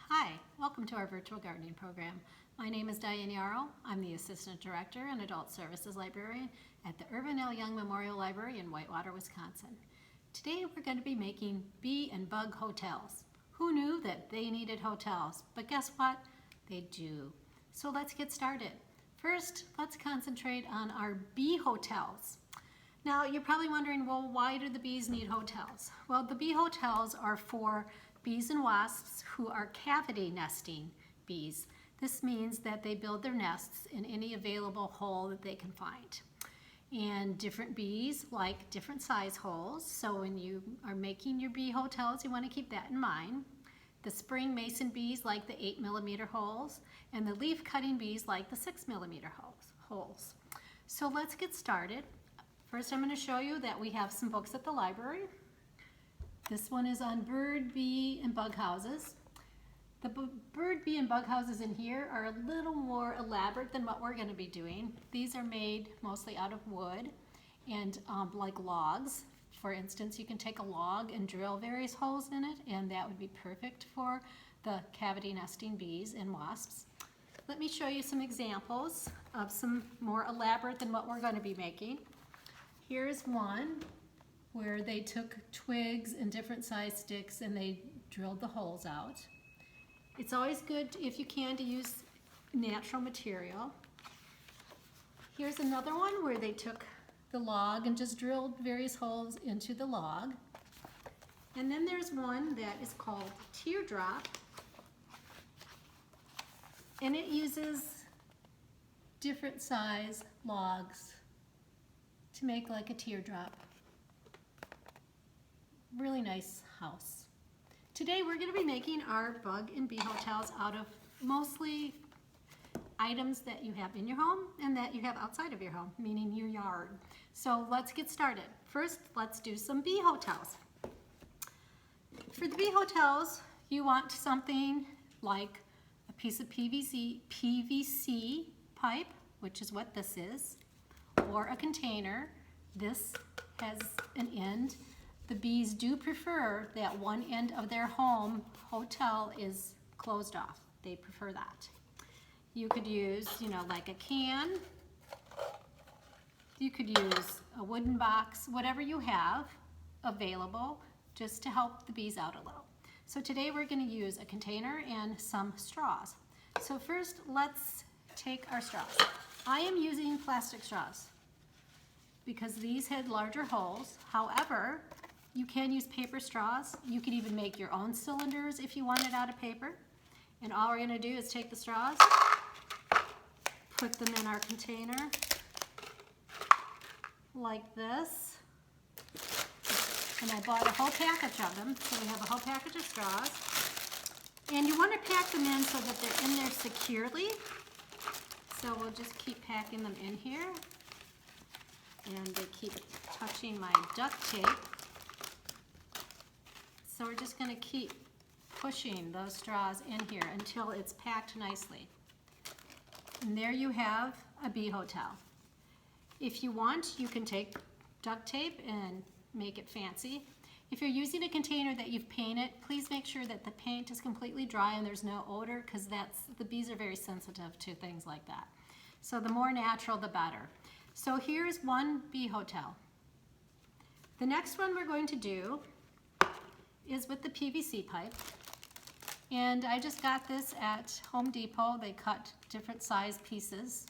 Hi, welcome to our virtual gardening program. My name is Diane Yarrow. I'm the Assistant Director and Adult Services Librarian at the Irvin L. Young Memorial Library in Whitewater, Wisconsin. Today we're going to be making bee and bug hotels. Who knew that they needed hotels? But guess what? They do. So let's get started. First, let's concentrate on our bee hotels. Now, you're probably wondering, well, why do the bees need hotels? Well, the bee hotels are for bees and wasps who are cavity nesting bees. This means that they build their nests in any available hole that they can find. And different bees like different size holes, so when you are making your bee hotels, you want to keep that in mind. The spring mason bees like the 8mm holes, and the leaf cutting bees like the 6mm holes. So let's get started. First, I'm going to show you that we have some books at the library. This one is on bird, bee, and bug houses. The bird, bee, and bug houses in here are a little more elaborate than what we're going to be doing. These are made mostly out of wood and like logs. For instance, you can take a log and drill various holes in it, and that would be perfect for the cavity nesting bees and wasps. Let me show you some examples of some more elaborate than what we're going to be making. Here's one where they took twigs and different size sticks and they drilled the holes out. It's always good, if you can, to use natural material. Here's another one where they took the log and just drilled various holes into the log. And then there's one that is called Teardrop, and it uses different size logs to make like a teardrop. Really nice house. Today we're going to be making our bug and bee hotels out of mostly items that you have in your home and that you have outside of your home, meaning your yard. So let's get started. First, let's do some bee hotels. For the bee hotels, you want something like a piece of PVC pipe, which is what this is, or a container. This has an end. The bees do prefer that one end of their home hotel is closed off. They prefer that. You could use, like a can. You could use a wooden box, whatever you have available, just to help the bees out a little. So today we're going to use a container and some straws. So first, let's take our straws. I am using plastic straws because these had larger holes. However, you can use paper straws. You could even make your own cylinders if you want it out of paper. And all we're going to do is take the straws, put them in our container like this. And I bought a whole package of them, so we have a whole package of straws. And you want to pack them in so that they're in there securely. So we'll just keep packing them in here. And they keep touching my duct tape. So we're just going to keep pushing those straws in here until it's packed nicely. And there you have a bee hotel. If you want, you can take duct tape and make it fancy. If you're using a container that you've painted, please make sure that the paint is completely dry and there's no odor, because the bees are very sensitive to things like that. So the more natural, the better. So here's one bee hotel. The next one we're going to do is with the PVC pipe. And I just got this at Home Depot. They cut different size pieces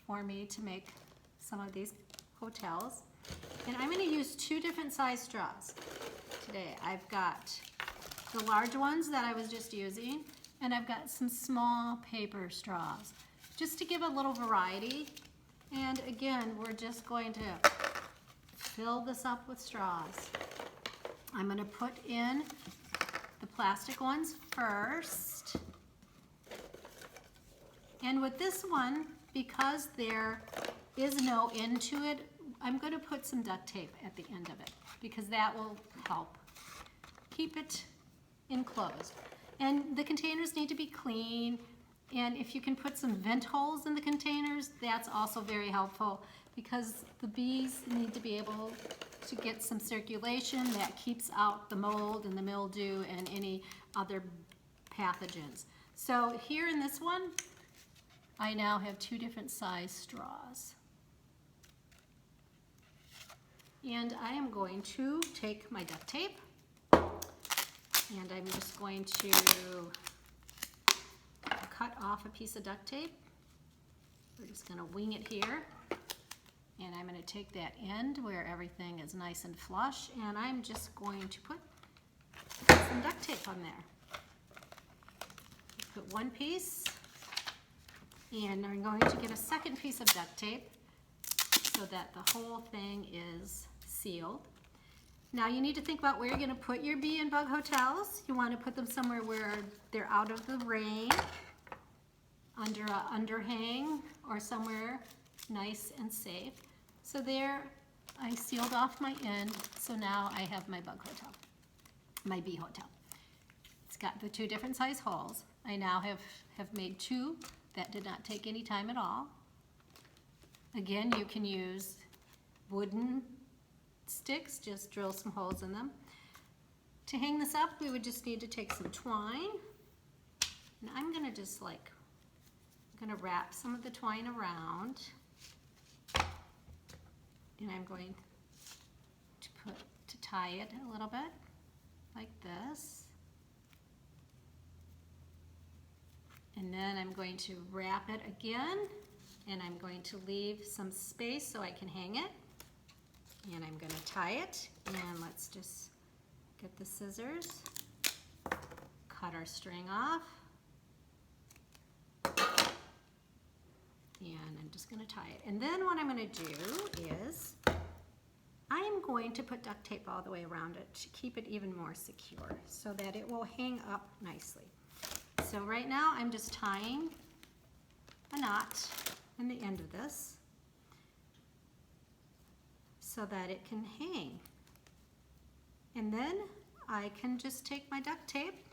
for me to make some of these hotels. And I'm going to use two different size straws today. I've got the large ones that I was just using, and I've got some small paper straws, just to give a little variety. And again, we're just going to fill this up with straws. I'm going to put in the plastic ones first. And with this one, because there is no end to it, I'm going to put some duct tape at the end of it, because that will help keep it enclosed. And the containers need to be clean, and if you can put some vent holes in the containers, that's also very helpful, because the bees need to be able to get some circulation that keeps out the mold and the mildew and any other pathogens. So here in this one, I now have 2 different size straws. And I am going to take my duct tape, and I'm just going to cut off a piece of duct tape. We're just going to wing it here. And I'm going to take that end where everything is nice and flush, and I'm just going to put some duct tape on there. Put one piece, and I'm going to get a second piece of duct tape so that the whole thing is sealed. Now you need to think about where you're going to put your bee and bug hotels. You want to put them somewhere where they're out of the rain, under an underhang, or somewhere nice and safe. So there, I sealed off my end, so now I have my bug hotel, my bee hotel. It's got the 2 different size holes. I now have made 2 that did not take any time at all. Again, you can use wooden sticks, just drill some holes in them. To hang this up, we would just need to take some twine, and I'm gonna just I'm gonna wrap some of the twine around, and I'm going to tie it a little bit like this. And then I'm going to wrap it again, and I'm going to leave some space so I can hang it. And I'm going to tie it, and let's just get the scissors, cut our string off, and I'm just going to tie it. And then what I'm going to do is I am going to put duct tape all the way around it to keep it even more secure so that it will hang up nicely. So right now I'm just tying a knot in the end of this so that it can hang. And then I can just take my duct tape,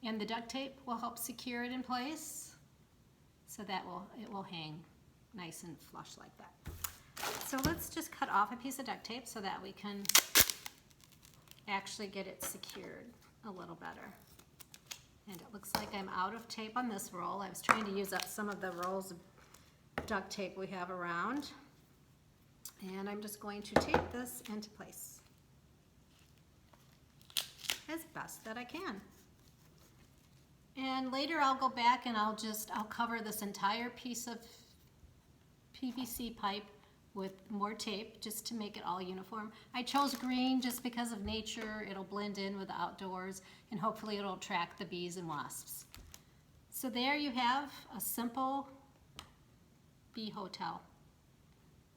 and the duct tape will help secure it in place so that it will hang nice and flush like that. So let's just cut off a piece of duct tape so that we can actually get it secured a little better. And it looks like I'm out of tape on this roll. I was trying to use up some of the rolls of duct tape we have around. And I'm just going to tape this into place as best that I can. And later I'll go back and I'll cover this entire piece of PVC pipe with more tape just to make it all uniform. I chose green just because of nature. It'll blend in with the outdoors, and hopefully it'll attract the bees and wasps. So there you have a simple bee hotel.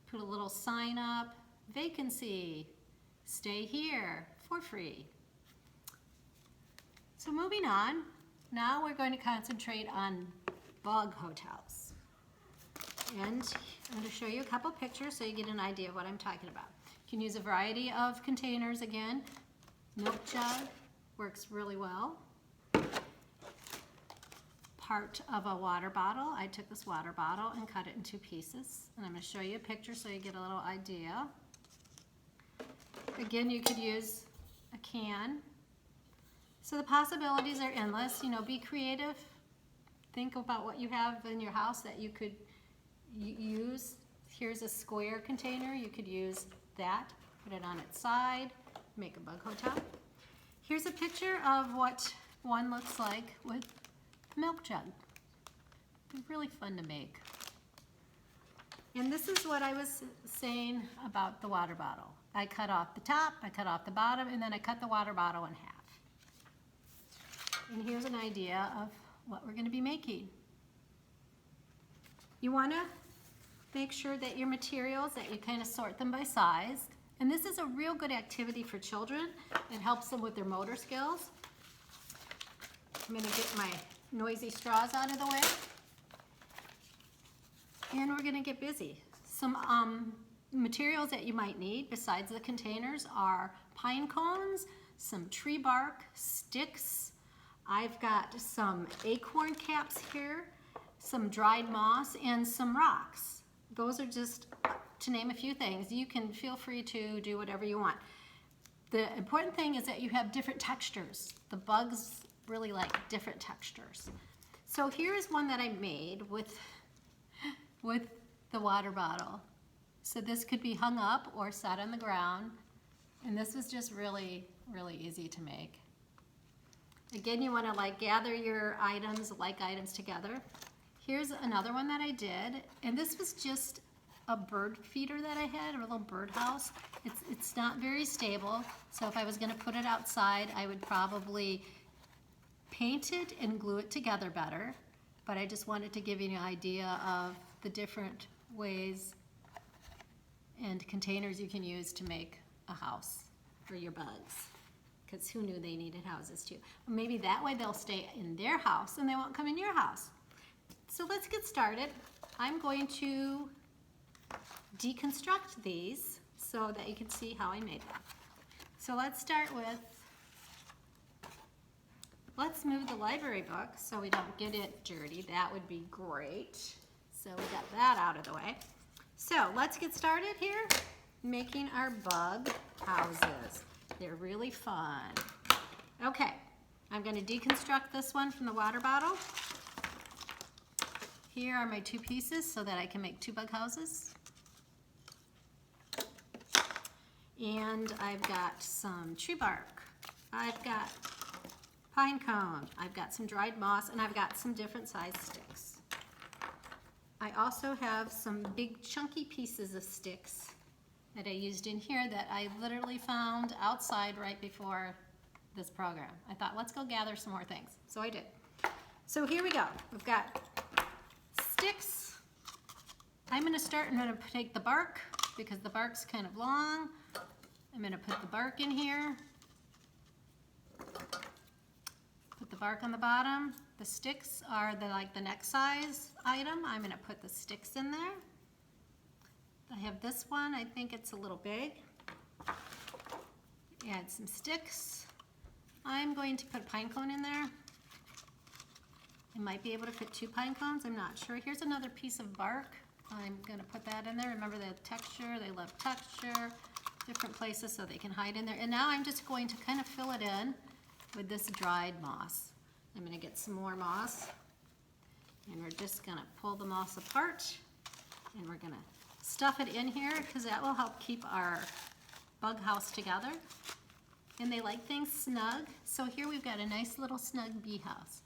Put a little sign up, vacancy, stay here for free. So moving on, now we're going to concentrate on bug hotels. And I'm going to show you a couple pictures so you get an idea of what I'm talking about. You can use a variety of containers again. Milk jug works really well. Part of a water bottle. I took this water bottle and cut it in 2 pieces. And I'm going to show you a picture so you get a little idea. Again, you could use a can. So the possibilities are endless. You know, be creative. Think about what you have in your house that you could use. Here's a square container. You could use that, put it on its side, make a bug hotel. Here's a picture of what one looks like with a milk jug. They're really fun to make. And this is what I was saying about the water bottle. I cut off the top, I cut off the bottom, and then I cut the water bottle in half. And here's an idea of what we're going to be making. You want to make sure that your materials, that you kind of sort them by size. And this is a real good activity for children. It helps them with their motor skills. I'm going to get my noisy straws out of the way. And we're going to get busy. Some materials that you might need besides the containers are pine cones, some tree bark, sticks. I've got some acorn caps here, some dried moss, and some rocks. Those are just to name a few things. You can feel free to do whatever you want. The important thing is that you have different textures. The bugs really like different textures. So here's one that I made with the water bottle. So this could be hung up or set on the ground. And this was just really, really easy to make. Again, you want to like gather your items, like items together. Here's another one that I did, and this was just a bird feeder that I had, a little bird house. It's not very stable, so if I was going to put it outside, I would probably paint it and glue it together better. But I just wanted to give you an idea of the different ways and containers you can use to make a house for your bugs. Because who knew they needed houses too? Or maybe that way they'll stay in their house and they won't come in your house. So let's get started. I'm going to deconstruct these so that you can see how I made them. So let's start with, let's move the library book so we don't get it dirty. That would be great. So we got that out of the way. So let's get started here making our bug houses. They're really fun. Okay, I'm going to deconstruct this one from the water bottle. Here are my two pieces so that I can make two bug houses. And I've got some tree bark. I've got pine cone. I've got some dried moss, and I've got some different size sticks. I also have some big chunky pieces of sticks that I used in here that I literally found outside right before this program. I thought, let's go gather some more things. So I did. So here we go. We've got sticks. I'm going to start, I'm going to take the bark because the bark's kind of long. I'm going to put the bark in here. Put the bark on the bottom. The sticks are like the next size item. I'm going to put the sticks in there. I have this one, I think it's a little big. Add some sticks. I'm going to put a pine cone in there. I might be able to fit 2 pine cones, I'm not sure. Here's another piece of bark. I'm going to put that in there. Remember the texture, they love texture, different places so they can hide in there. And now I'm just going to kind of fill it in with this dried moss. I'm going to get some more moss, and we're just going to pull the moss apart, and we're going to stuff it in here because that will help keep our bug house together. And they like things snug. So here we've got a nice little snug bee house,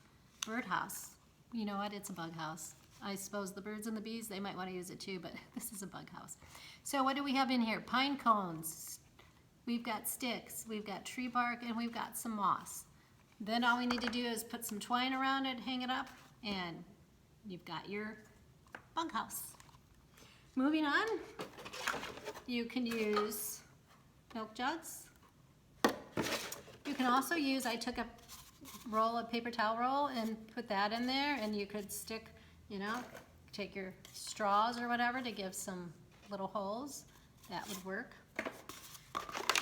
bird house. You know what, it's a bug house. I suppose the birds and the bees, they might want to use it too, but this is a bug house. So what do we have in here? Pine cones, we've got sticks, we've got tree bark, and we've got some moss. Then all we need to do is put some twine around it, hang it up, and you've got your bug house. Moving on, you can use milk jugs. You can also use, I took a roll of paper towel roll and put that in there, and you could stick, you know, take your straws or whatever to give some little holes. That would work.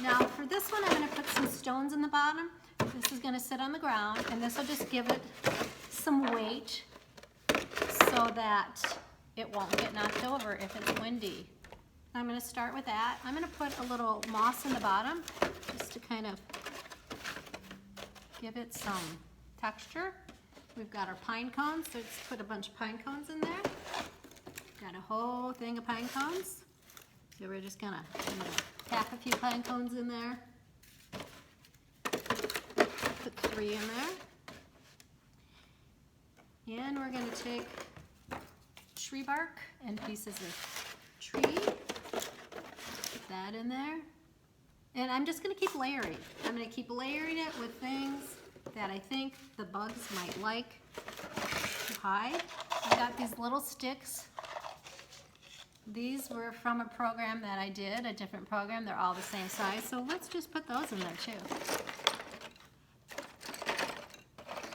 Now for this one, I'm going to put some stones in the bottom. This is going to sit on the ground, and this will just give it some weight so that it won't get knocked over if it's windy. I'm going to start with that. I'm going to put a little moss in the bottom just to kind of give it some texture. We've got our pine cones, so let's put a bunch of pine cones in there. Got a whole thing of pine cones. So we're just going to pack a few pine cones in there. Put 3 in there. And we're going to take tree bark and pieces of tree. Put that in there. And I'm just going to keep layering. I'm going to keep layering it with things that I think the bugs might like to hide. I got these little sticks. These were from a program that I did, a different program. They're all the same size. So let's just put those in there too.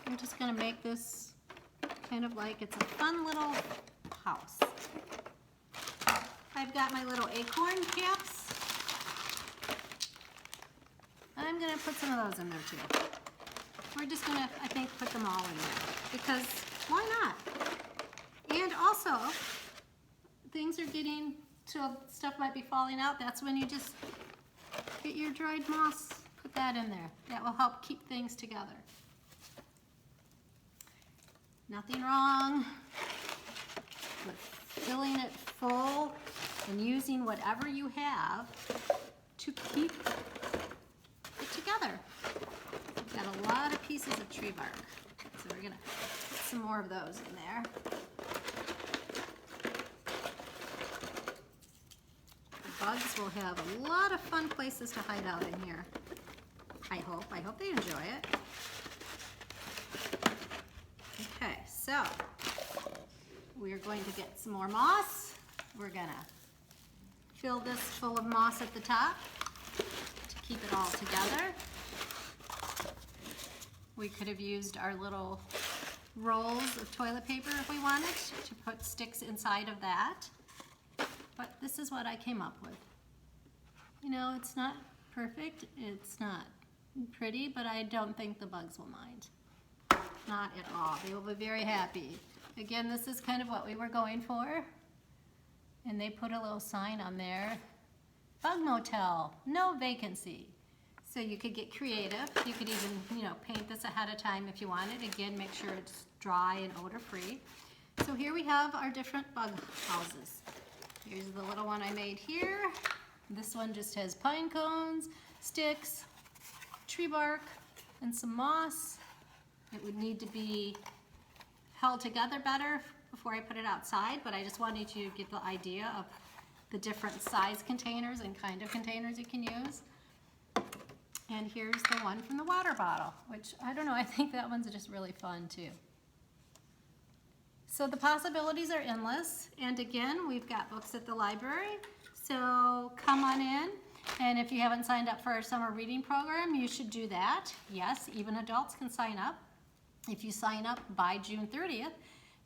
I'm just going to make this kind of like it's a fun little house. I've got my little acorn caps. I'm going to put some of those in there too. We're just going to, I think, put them all in there because why not? And also, things are getting to, stuff might be falling out. That's when you just get your dried moss Put that in there. That will help keep things together. Nothing wrong with filling it full and using whatever you have to keep it together. We've got a lot of pieces of tree bark, so we're gonna put some more of those in there. The bugs will have a lot of fun places to hide out in here. I hope they enjoy it. Okay, so we're going to get some more moss. We're gonna fill this full of moss at the top to keep it all together. We could have used our little rolls of toilet paper if we wanted to put sticks inside of that, but this is what I came up with. You know, it's not perfect, it's not pretty, but I don't think the bugs will mind. Not at all. They will be very happy. Again, this is kind of what we were going for. And they put a little sign on there. Bug motel, no vacancy. So you could get creative. You could even, paint this ahead of time if you wanted. Again, make sure it's dry and odor-free. So here we have our different bug houses. Here's the little one I made here. This one just has pine cones, sticks, tree bark, and some moss. It would need to be held together better before I put it outside, but I just wanted you to get the idea of the different size containers and kind of containers you can use. And here's the one from the water bottle, which I don't know, I think that one's just really fun too. So the possibilities are endless, and again, we've got books at the library, so come on in. And if you haven't signed up for our summer reading program, you should do that. Yes, even adults can sign up. If you sign up by June 30th,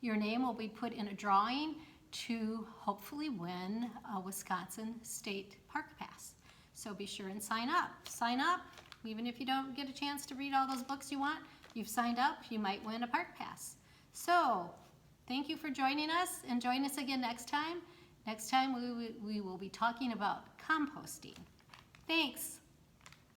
your name will be put in a drawing to hopefully win a Wisconsin State Park Pass. So be sure and sign up. Sign up, even if you don't get a chance to read all those books you want, you've signed up, you might win a Park Pass. So thank you for joining us, and join us again next time. Next time we will be talking about composting. Thanks.